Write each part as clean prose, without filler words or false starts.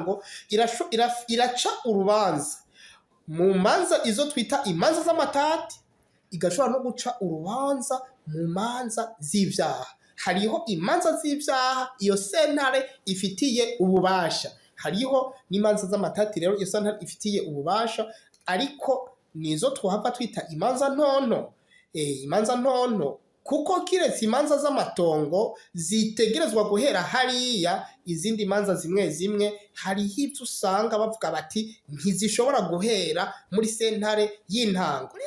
y'intango iraca urubanza mu manza izo twita imanza z'amatati, igashobora no guca urubanza mu manza z'ivyaha. Hariho imanza z'ivyaha iyo sentare ifitiye ububasha, hariho n'imanza z'amatati rero iyo sentare ifitiye ububasha, ariko nizo twahava twita imanza ntonto. Imanza ntonto kuko kiretse imanza z'amatongo zitegerezwa guhera hariya, izindi manza zimwe zimwe hariho ivyo usanga bavuga bati ntizishobora guhera muri sentare y'intango.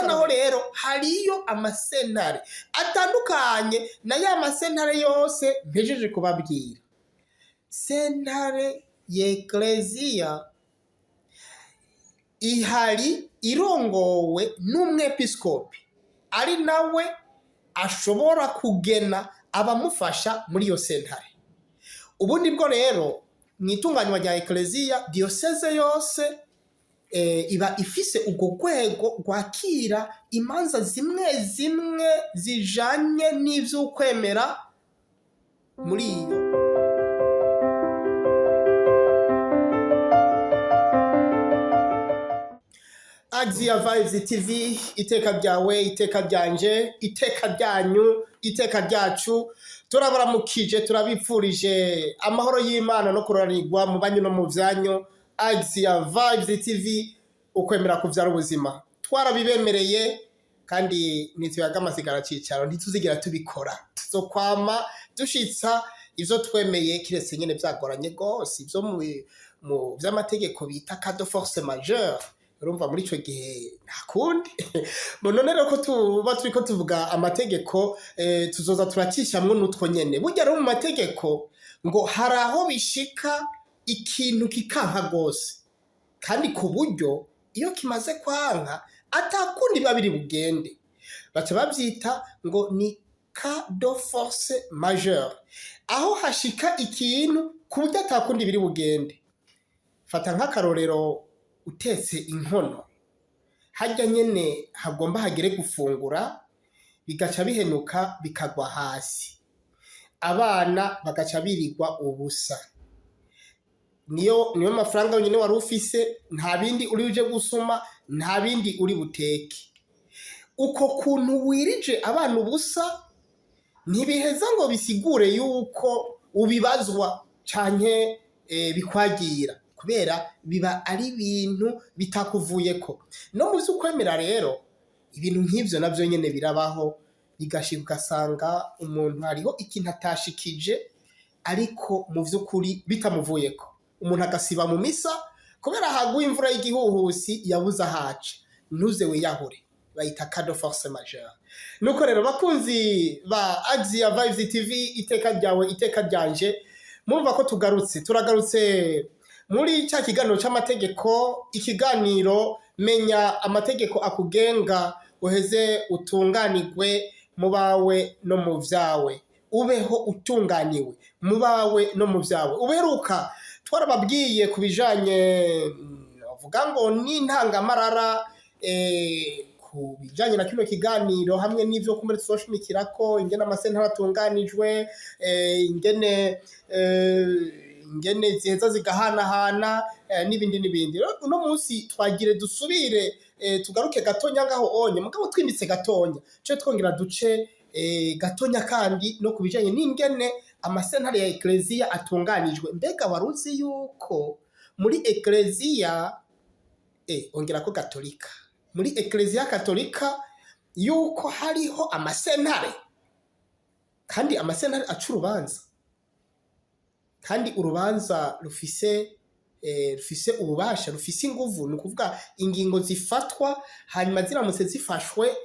Naho rero hariyo amasentare atandukanye na ya masentare yose mpejeje kubabwira. Sentare y'Ekleziya ihari irongowe n'umwepiskopi, ari nawe ashobora kugena abamufasha muri iyo sentare. Ubundi bwo rero mwitunganywa rya Ekleziya, diocese yose iba ifise ubwo rwego rwakira imanza zimwe zimwe zijanye n'ivy'ukwemera muri iyo. Axia Vibes TV, iteka ryawe, iteka ryanje, iteka ryanyu, iteka ryacu, turabaramukije, turabipfurije amahoro y'Imana no kuroranirwa mu banyu no mu vyanyu. Axia Vibes TV, ukwemera kuvyara ubuzima, twarabibemereye kandi nituyaga amasigara cicaro ntituzigira tubikora, tuzokwama dushitsa ivyo twemeye, kiretse nyene vyagoranye gose ivyo mu vy'amategeko bita cas de force majeure. Urumva muri ico gihe ntakundi none rero ko tuba turiko tuvuga amategeko, tuzoza turacishamwo n'utwo nyene. Burya rero mu mategeko ngo hari aho bishika ikintu kikanka gose, kandi ku buryo iyo kimaze kwanka atakundi biba biri bugende, baca bavyita ngo ni cas de force majeure, aho hashika ikintu ku buryo atakundi biri bugende. Fata nk'akarorero, utetse inkono, harya nyene hagomba hagere gufungura, bigaca bihenuka bikagwa hasi, abana bagaca birirwa ubusa. Niyo mafaranga nyene wari ufise, nta bindi uri uje gusuma, nta bindi uri buteke. Uko kuntu wirije abana ubusa ntibiheza ngo bisigure yuko ubibazwa canke bikwagira, kubera biba ari ibintu bitakuvuyeko. No mu vy'ukwemera rero ibintu nk'ivyo navyo nyene birabaho, bigashika ugasanga umuntu hariho ikintu atashikije, ariko mu vy'ukuri bitamuvuyeko. Umuntu agasiba mu misa kubera haguye imvura y'igihuhusi yabuze ahaca, ntuze wiyahure, bayita cas de force majeure. Nuko rero bakunzi ba Axia Vibes TV, iteka ryawe, iteka ryanje, murumva ko turagarutse muri cya kiganiro c'amategeko, ikiganiro menya amategeko akugenga, uheze utunganirwe mu bawe no mu vyawe, ubeho utunganiwe mu bawe no mu vyawe. Uberuka twarababwiye kubijanye avuga ngo n'intangamarara, ku bijanye na kino kiganiro hamwe n'ivyo kumere tuzoshimikirako, ingene amasentare atunganijwe, ingene ziheza zigahanahana, n'ibindi. Uno munsi twagire dusubire tugaruke gatonya ngaho onye, mugabo twimbitse gatonya, cyo twongera duce gatonya kandi no kubijanye n'ingene amasentare ya Ekleziya atunganijwe. Mbega waruzi yuko muri Ekleziya ongera ko Katolika, muri Ekleziya Katolika yuko hariho amasentare, kandi amasentare aca urubanza, kandi urubanza rufise ububasha, rufise inguvu. Ni ukuvuga ingingo zifatwa, hanyuma ziramutse zifashwe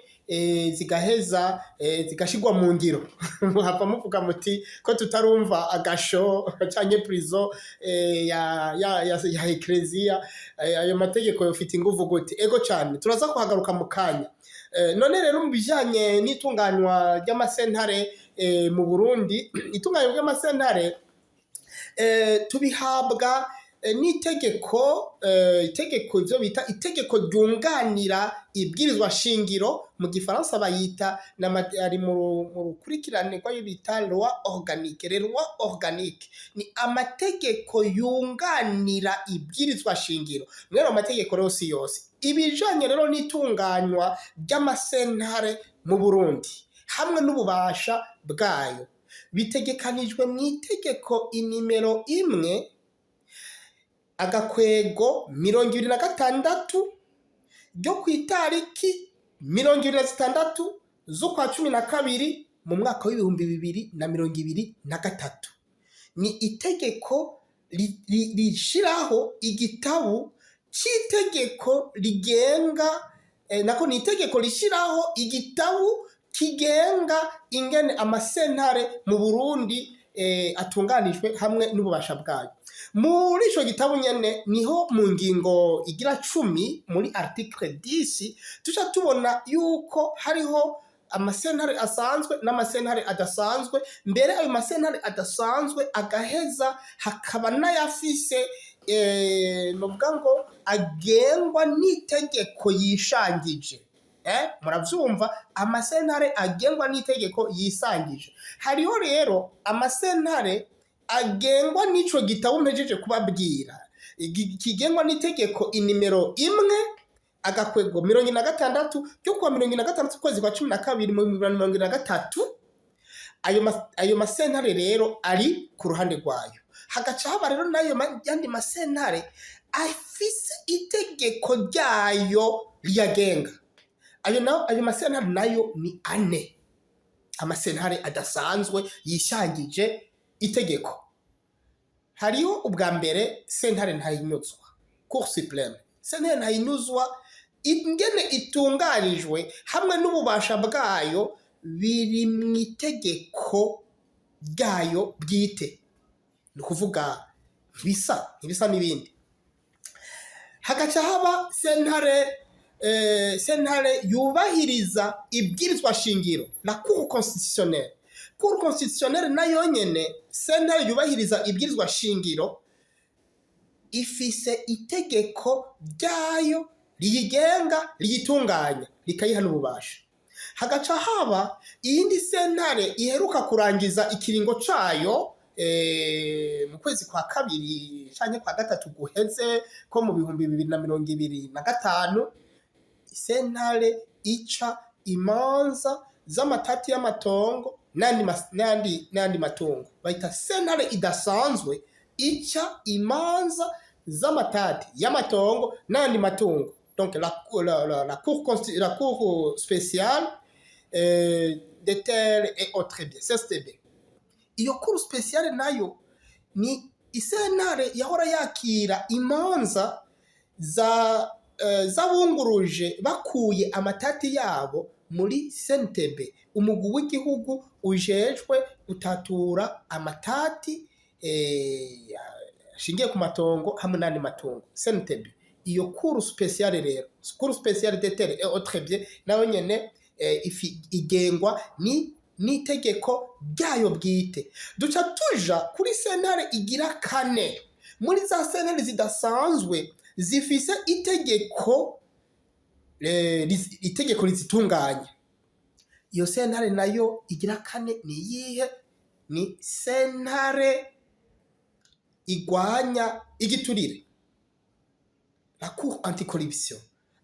zigaheza zigashigwa mu ngiro. Muhava muvuga muti ko tutarumva agasho canke prison ya Ekleziya, ayo mategeko yofite inguvu gute? Ego cyane, turaza kuhagaruka mu kanya. None rero mu bijanye n'itunganywa ry'amasentare mu Burundi, itunganywa ry'amasentare tubihabwa n'itegeko ivyo bita itegeko ryunganira ibwirizwa shingiro mu gifaransa bayita ari mu rukurikirane rw'ayo bita loi organique. Les lois organiques ni amategeko yunganira ibwirizwa shingiro. Mwero amategeko yose yose ibijanye rero n'itunganywa ry'amasentare mu Burundi hamwe n'ububasha bwayo bitegekanijwe mu itegeko inimero 1 agakwego 26 ryo kw'itariki 26 z'ukwa 12 mu mwaka w'2023. Ni itegeko rishiraho igitabu c'itegeko rigenga ni itegeko rishiraho igitabu kigenga ingene amasentare mu Burundi atunganijwe hamwe n'ububasha bwayo. Muri ico gitabu nyene niho mu ngingo igira 10 muri article 10 tuca tubona yuko hariho amasentare asanzwe n'amasentare adasanzwe. Mbere ayo masentare adasanzwe agaheza hakaba n'ayafise novuga ngo agengwa n'itegeko yishangije. Muravyumva, amasentare agengwa n'itegeko yisangije. Hariho rero amasentare agengwa n'ico gitabo mpejeje kubabwira kigengwa n'itegeko inimero 1 agakwego 26 ryo kuwa 26 kwezi kwa 12 mu 2023. Ayo masentare rero ari ku ruhande rwayo. Hagaca haba rero nayo yandi masentare afise itegeko ryayo riyagenga. Ayo masentare nayo ni 4. Amasentare adasanzwe yishangije itegeko. Hariho ubwa mbere sentare ntayinyuzwa, Cour supreme. Sentare ntayinyuzwa ingene itunganijwe hamwe n'ububasha bwayo biri mu itegeko ryayo bwite. Ni kuvuga ntibisa n'ibindi. Hagaca haba sentare yubahiriza ibwirizwa shingiro, la Cour constitutionnelle. Cour constitutionnelle nayo nyene sentare yubahiriza ibwirizwa shingiro ifise itegeko ryayo riyigenga riyitunganya rikayiha n'ububasha. Hagaca haba iyindi sentare iheruka kurangiza ikiringo cayo mu kwezi kwa 2 canke kwa 3 guheze ko mu 2025, sentare ica imanza z'amatati y'amatongo n'andi matungo. Bayita sentare idasanzwe ica imanza z'amatati y'amatongo n'andi matungo. Donc la cour spéciale des terres et autres biens, CSTB. Iyo cour spéciale nayo ni isentare yahora yakira imanza z'abunguruje bakuye amatati yabo muri CNTB, umugwi w'igihugu ujejwe gutatura amatati shingiye ku matongo hamwe n'andi matungo, CNTB. Iyo cour spéciale rero, cour spéciale des terres et autres biens, nayo nyene igengwa n'itegeko ryayo bwite. Duca tuja kuri sentare igira 4 muri za sentare zidasanzwe zifise itegeko rizitunganya. Iyo sentare nayo igira 4 ni yihe? Ni sentare igwanya igiturire, la Cour anticorruption.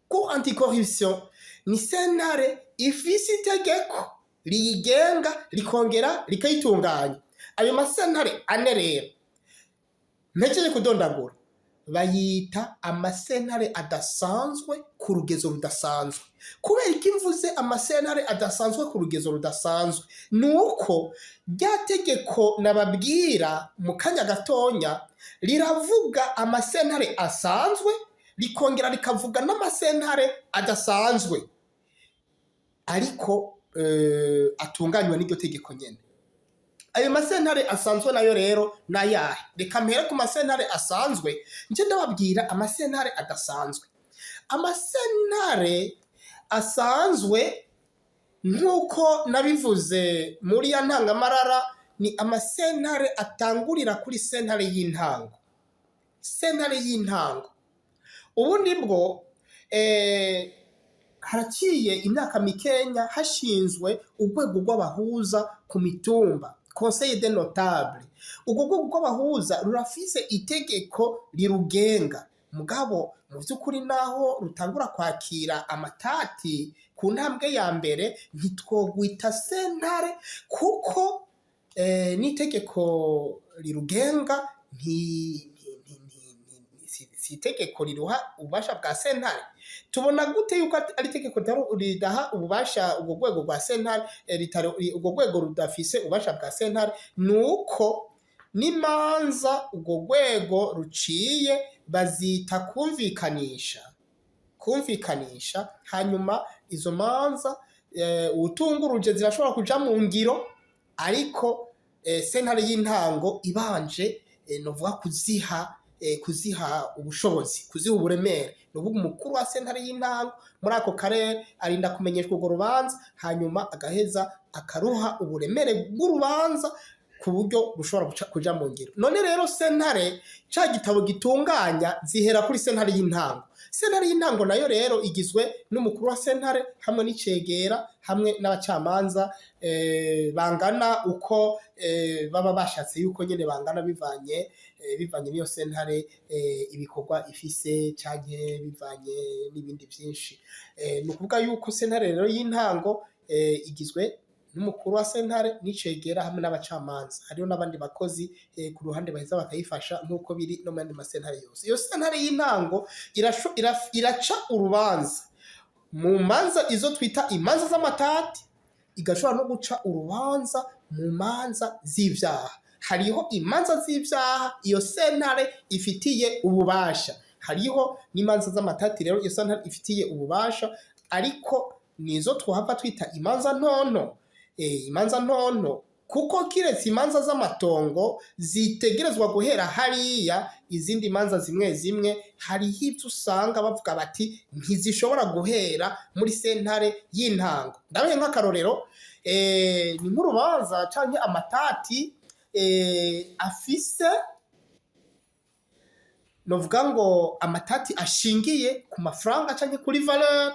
Cour anticorruption ni sentare ifise itegeko riyigenga rikongera rikayitunganya. Ayo masentare 4 rero mpejeje kudondagura bayita amasentare adasanzwe ku rugezo rudasanzwe. Kubera ikimvuze amasentare adasanzwe ku rugezo rudasanzwe, nuko rya tegeko nababwira mu kanya gatonya riravuga amasentare asanzwe rikongera rikavuga n'amasentare adasanzwe ariko atunganywa n'iryo tegeko nyene. Ayo masentare asanzwe nayo rero nayahe? Reka mpere ku masentare asanzwe nje ndababwira amasentare adasanzwe. Amasentare asanzwe nkuko nabivuze muri ya ntangamarara ni amasentare atangurira kuri sentare y'intango. sentare y'intango. Ubundi bwo haraciye imyaka mikenya hashinzwe urwego rw'abahuza ku mitumba, conseil des notables. Urwo rwego rw'abahuza rurafise itegeko rirugenga, mugabo mu by'ukuri naho rutangura kwakira amatati ku ntambwe ya mbere ntitwogwita sentare, kuko n'itegeko rirugenga si itegeko riruha ububasha bwa sentare. Tubona gute yuko ari itegeko ridaha ububasha ubwo rwego rwa sentare, urwo rwego rudafise ububasha bwa sentare? Nuko n'imanza urwo rwego ruciye bazita kumvikanisha, hanyuma izo manza utunguruje zirashobora kuja mu ngiro, ariko sentare y'intango ibanje novuga kuziha ubushobozi, kuziha uburemere. Nuvuga umukuru wa sentare y'intango muri ako karere arinda kumenyeshwa urwo rubanza, hanyuma agaheza akaruha uburemere bw'urubanza ku buryo bushobora kuja mu ngiro. None rero sentare ca gitabo gitunganya zihera kuri sentare y'intango. Sentare y'intango nayo rero igizwe n'umukuru wa sentare hamwe n'icegera hamwe n'abacamanza bangana uko baba bashatse yuko nyene bangana bivanye n'iyo sentare ibikorwa ifise canke bivanye n'ibindi vyinshi. Ni ukuvuga yuko sentare rero y'intango igizwe n'umukuru wa sentare n'icegera hamwe n'abacamanza, hariho n'abandi bakozi ku ruhande baheza bakayifasha nk'uko biri no mu yandi masentare yose. Iyo sentare y'intango iraca urubanza mu manza izo twita imanza z'amatati, igashobora no guca urubanza mu manza z'ivyaha. Hariho imanza z'ivyaha iyo sentare ifitiye ububasha, hariho n'imanza z'amatati rero iyo sentare ifitiye ububasha, ariko nizo twahava twita imanza ntonto. Imanza ntonto kuko kiretse imanza z'amatongo zitegerezwa guhera hariya, izindi manza zimwe zimwe hariho ibyo usanga bavuga bati ntizishobora guhera muri sentare y'intango. Ndabaye nk'akarorero, ni nk'urubanza canke amatati afise novuga ngo amatati ashingiye ku mafaranga canke kuri valeur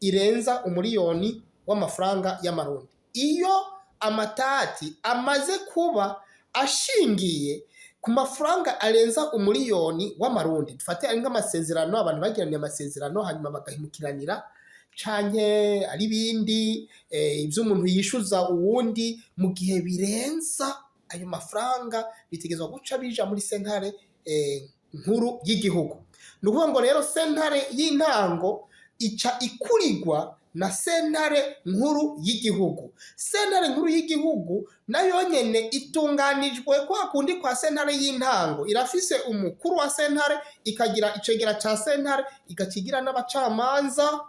irenza umuriyoni w'amafaranga y'amarundi. Iyo amatati amaze kuba ashingiye ku mafaranga arenza umuriyoni w'amarundi, dufate ari nk'amasezerano abantu bagiraniye amasezerano hanyuma bagahimukiranira, canke ari bindi ibyo umuntu yishuza uwundi, mu gihe birenza ayo mafaranga bitegezwa guca bija muri sentare nkuru y'igihugu. Ni ukuvuga ngo rero sentare y'intango ica ikurigwa na sentare nkuru y'igihugu. Sentare nkuru y'igihugu nayo nyene itunganijwe kwa kundi kwa sentare y'intango, irafise umukuru wa sentare, ikagira icegera ca sentare, igacigira n'abacamanza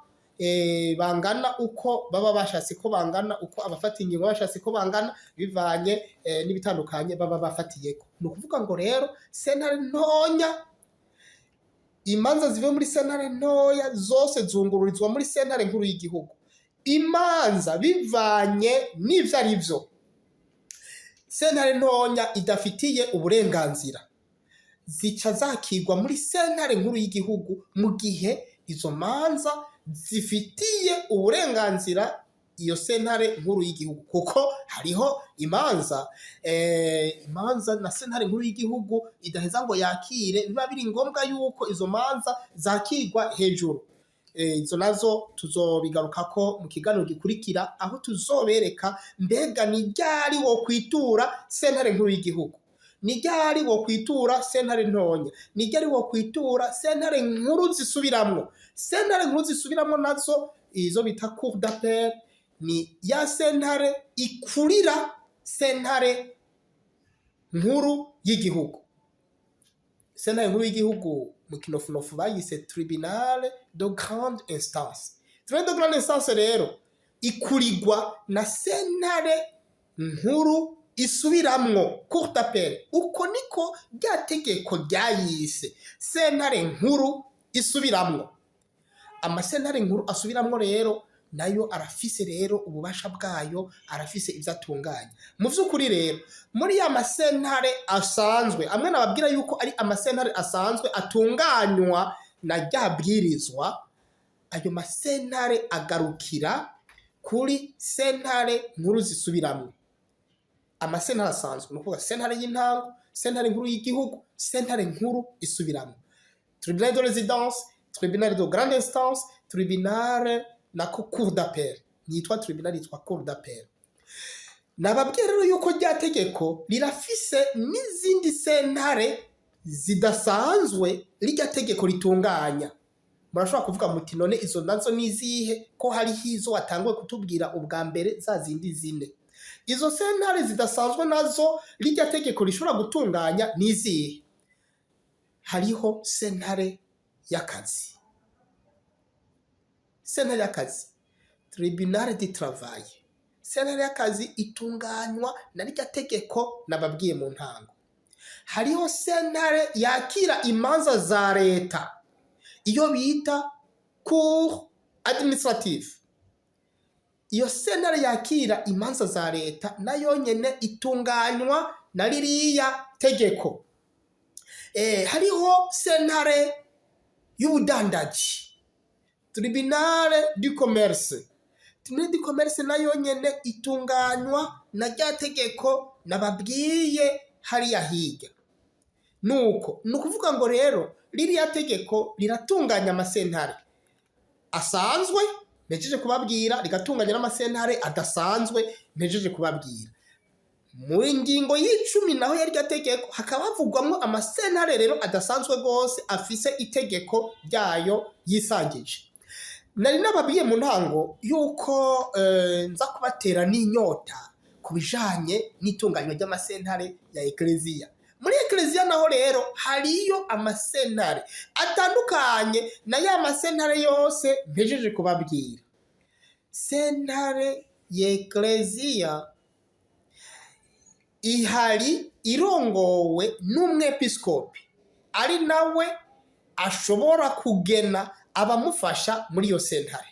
bangana uko baba bashatse ko bangana, uko abafata ingingo bashatse ko bangana bivanye n'ibitandukanye baba bafatiyeko. Ni ukuvuga ngo rero sentare ntonya, imanza zive muri sentare ntoya zose zungururizwa muri sentare nkuru y'igihugu. Imanza bivanye n'ivyo ari vyo sentare ntonya idafitiye uburenganzira zica zakirwa muri sentare nkuru y'igihugu, mu gihe izo manza zifitiye uburenganzira iyo sentare nkuru y'igihugu. Kuko hariho imanza na sentare nkuru y'igihugu idaheza ngo yakire, biba biri ngombwa yuko izo manza zakirwa hejuru. Izo nazo tuzobigarukako mu kiganiro gikurikira, aho tuzobereka mbega ni ryari wo kwitura sentare nkuru y'igihugu, ni ryari wo kwitura sentare ntonya, ni ryari wo kwitura sentare nkuru zisubiramwo. Sentare nkuru zisubiramwo nazo izo bita cour d'appel, ni ya sentare ikurira sentare nkuru y'igihugu. Sentare nkuru y'igihugu mu kinofunofu bayise tribunal de grande instance. Tribunal de grande instance rero ikurigwa na sentare nkuru isubiramwo, cour d'appel. Uko niko rya tegeko ryayise, sentare nkuru isubiramwo. Amasentare nkuru asubiramwo rero nayo arafise rero ububasha bwayo, arafise ivyo atunganya. Mu vy'ukuri rero muri ya masentare asanzwe, amwe nababwira yuko ari amasentare asanzwe atunganywa na rya bwirizwa, ayo masentare agarukira kuri sentare nkuru zisubiramwo. Amasentare asanzwe ni ukuvuga sentare y'intango, sentare nkuru y'igihugu, sentare nkuru isubiramwo. Tribunal de résidence, tribunal de grande instance, tribunal na cour d'appel. Yitwa tribunal, yitwa cour d'appel. Nababwira rero yuko rya tegeko rirafise n'izindi sentare zidasanzwe rirya tegeko ritunganya. Murashobora kuvuga muti none izo nazo nizihe ko hari hizo watanguye kutubwira ubwa mbere za zindi zine. Izo sentare zidasanzwe nazo rirya tegeko rishobora gutunganya nizihe? Hariho sentare y'akazi. Sentare y'akazi, tribunal du travail. Sentare y'akazi itunganywa na rirya tegeko nababwiye mu ntango. Hariho sentare yakira imanza za leta, iyo bita cour administrative. Iyo sentare yakira imanza za leta nayo nyene itunganywa na ririya tegeko. Hariho sentare y'ubudandaji, tribunal du commerce. Tribunal du commerce nayo nyene itunganywa na rya tegeko nababwiye hariya hirya. Nuko nukuvuga ngo rero ririya tegeko riratunganya amasentare asanzwe mpejeje kubabwira, rigatunganya n'amasentare adasanzwe mpejeje kubabwira. Mu ngingo y'10 naho yaryo tegeko hakaba havugwamwo amasentare rero adasanzwe gose afise itegeko ryayo yisangije. Nari nababwiye mu ntango yuko nza kubatera n'inyota kubijanye n'itunganywa ry'amasentare ya Ecclesia. Muri Ecclesia naho rero hariyo amasentare atandukanye na ya masentare yose mpejeje kubabwira. Sentare ya Ecclesia ihari irongowe n'umwepiskopi, ari nawe ashobora kugena abamufasha muri iyo sentare.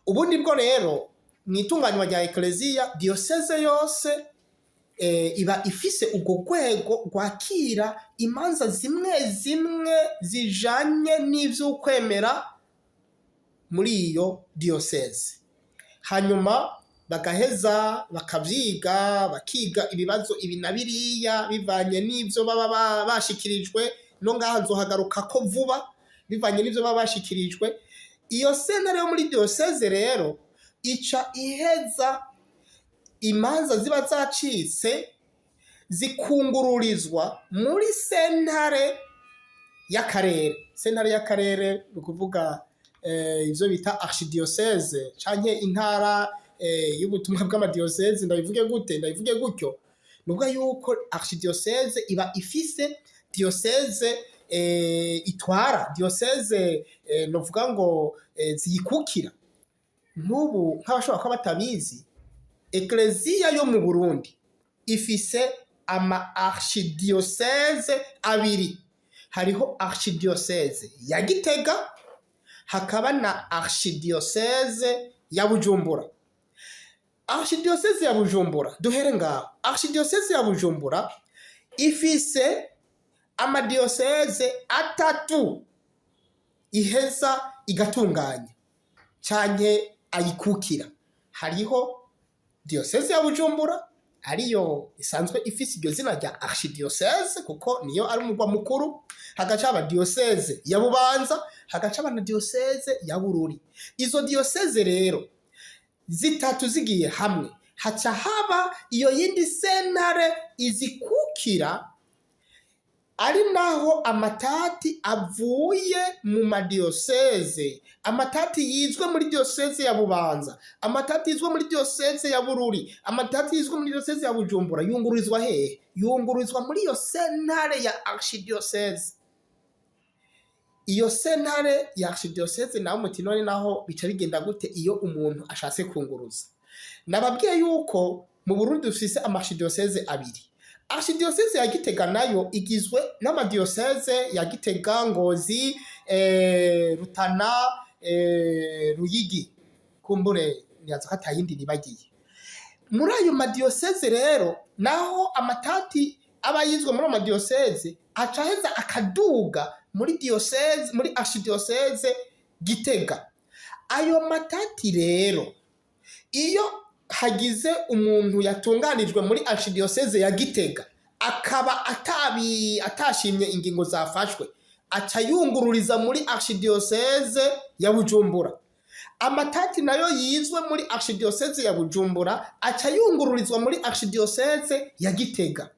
Ubundi bwo rero mwitunganywa rya Ecclesia, diocese yose iba ifise ubwo rwego rwakira imanza zimwe zimwe zijanye n'ivy'ukwemera muri iyo diocese. Hanyuma bagaheza bakavyiga, bakiga ibibazo ibi na biriya bivanye n'ivyo baba bashikirijwe. No ngaha nzohagaruka ko vuba bivanye n'ivyo baba bashikirijwe. Iyo sentare yo muri diocese rero ica iheza imanza ziba zacitse zikungururizwa muri sentare y'akarere. Sentare y'akarere ni ukuvuga ivyo bita archidiocese canke intara y'ubutumwa bw'amadiocese. Ndabivuge gute? Ndabivuge gutyo. Nubwo yuko archidiocese iba ifise diocese itwara, diocese novuga ngo ziyikukira. N'ubu nk'abashobora kuba batabizi, Ecclesia yo mu Burundi ifise ama archidiocese abiri. Hariho archidiocese ya Gitega, hakaba na archidiocese ya Bujumbura. Archidiocese ya Bujumbura, duhere ngaho. Archidiocese ya Bujumbura ifise amadiocese 3 iheza igatunganya canke ayikukira. Hariho diocese ya Bujumbura ariyo isanzwe ifise iryo zina rya archidiocese kuko niyo ari umugwa mukuru. Hagaca aba diocese ya Bubanza, hagaca aba na diocese ya Bururi. Izo diocese rero zitatu zigiye hamwe, haca haba iyo yindi sentare izikukira, ari naho amatati avuye mu madiocese. Amatati yizwe muri diocese ya Bubanza, amatati yizwe muri diocese ya Bururi, amatati yizwe muri diocese ya Bujumbura, yungururizwa hehe? Yungururizwa muri iyo sentare ya archidiocese. Iyo sentare ya archidiocese naho mutinone naho bica bigenda gute iyo umuntu ashatse kunguruza. Nababwiye yuko mu Burundi dufise amarchidiocese abiri. Archidiocese ya Gitega nayo igizwe n'amadiocese ya Gitega, Ngozi, Rutana, Ruyigi. kumbure nyazo hatayindi nibagiye. Muri ayo madiyoseze rero naho amatati aba yizwe muri amadiyoseze acaheza akaduga muri diyoseze, muri archidiyoseze Gitega. Ayo matati rero iyo hagize umuntu yatunganijwe muri archidiyoseze ya Gitega akaba atashimye ingingo zafashwe, aca yungururiza muri archidiyoseze ya Bujumbura. Amatati nayo yizwe muri archidiyoseze ya Bujumbura aca yungururizwa muri archidiyoseze ya Gitega.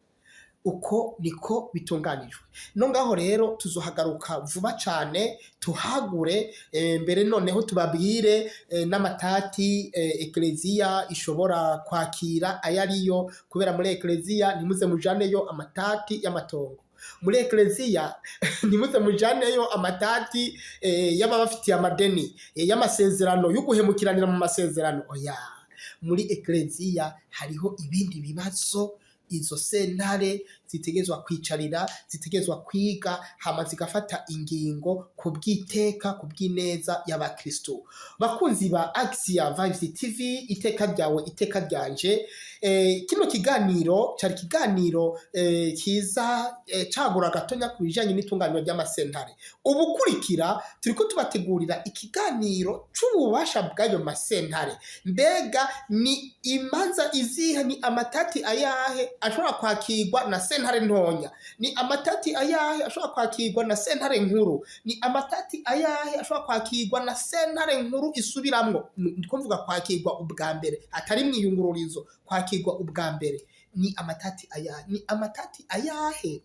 Uko niko bitunganijwe. No ngaho rero tuzohagaruka vuba cyane tuhagure mbere noneho tubabwire n'amatati ekleziya ishobora kwakira ayariyo, kubera muri ekleziya nimuze mujaneyo amatati y'amatongo. Muri ekleziya nimuze mujaneyo amatati y'ababafitiye amadeni y'amasezerano yo guhemukiranira mu masezerano. Oya, muri ekleziya hariho ibindi bibazo izo sentare zitegezwa kwicarira, zitegezwa kwiga, hama zigafata ingingo ku bw'iteka, ku bw'ineza y'abakristo. Bakunzi ba Axia Vibes TV, iteka ryawe iteka ryanje. Kino kiganiro cyari kiganiro kiza cagura gatonya ku bijanye n'itunganywa ry'amasentare. Ubukurikira turiko tubategurira ikiganiro c'ububasha bw'ayo masentare. Mbega ni imanza izihe, ni amatati ayahe ashobora kwakirwa na sentare ntonya, ni amatati ayahe ashobora kwakirwa na sentare nkuru, ni amatati ayahe ashobora kwakirwa na sentare nkuru isubiramwo. Ndiko mvuga kwakirwa ubwa mbere atari mwiyungururizo, kwakirwa ubwa mbere. Ni amatati ayahe, ni amatati ayahe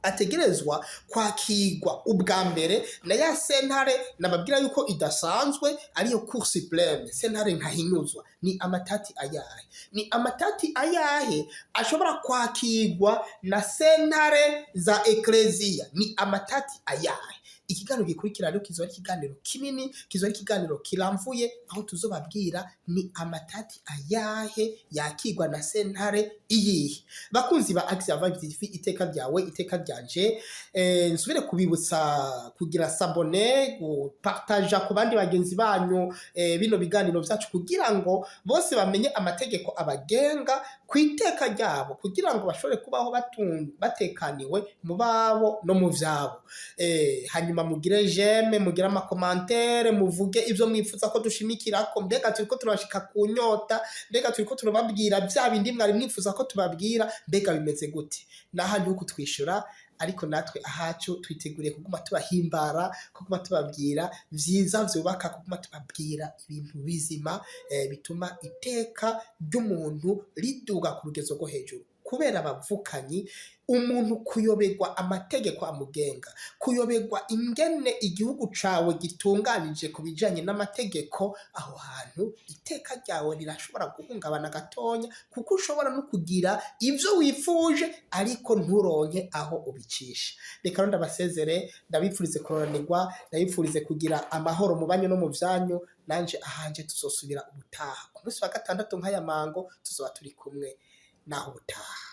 ategerezwa kwakirwa ubwa mbere na ya sentare nababwira yuko idasanzwe ariyo Cour supreme, sentare ntahinyuzwa. Ni amatati ayahe, ni amatati ayahe ashobora kwakirwa na sentare za ekleziya, ni amatati ayahe. Ikiganiro gikurikira rero kizoba ikiganiro kinini, kizoba ikiganiro kiramvuye, aho tuzobabwira ni amatati ayahe yakirwa na sentare iyihe. Bakunzi ba Axia Vibes TV, iteka ryawe iteka ryanje. Nsubire kubibutsa kugira sabone, gupartaja ku bandi bagenzi banyu bino biganiro byacu, kugira ngo bose bamenye amategeko abagenga ku iteka ryabo, kugira ngo bashobore kubaho batekaniwe mu babo no mu vyabo. Hanyuma mugire j'aime, mugire amakomantere, muvuge ivyo mwifuza ko dushimikirako. Mbega turiko turashika ku nyota, mbega turiko turababwira bya bindi mwari mwifuza ko tubabwira, mbega bimeze gute? N'ahandi ho kutwishura, ariko natwe ahacu twiteguriye kuguma tubahimbara, kuguma tubabwira vyiza vyubaka, kuguma tubabwira ibintu bizima bituma iteka ry'umuntu riduga ku rugezo rwo hejuru. Kubera abavukanyi, umuntu kuyoberwa amategeko amugenga, kuyoberwa ingene igihugu cawe gitunganije ku bijanye n'amategeko, aho hantu iteka ryawe rirashobora guhungabana gatonya, kuko ushobora no kugira ivyo wifuje ariko nturonke aho ubicisha. Reka rero ndabasezere, ndabipfurize kuroranirwa, ndabipfurize kugira amahoro mu banyu no mu vyanyu. Nanje ahanje tuzosubira ubutaha ku munsi wa gatandatu nk'aya mango, tuzoba turi kumwe naho ubutaha.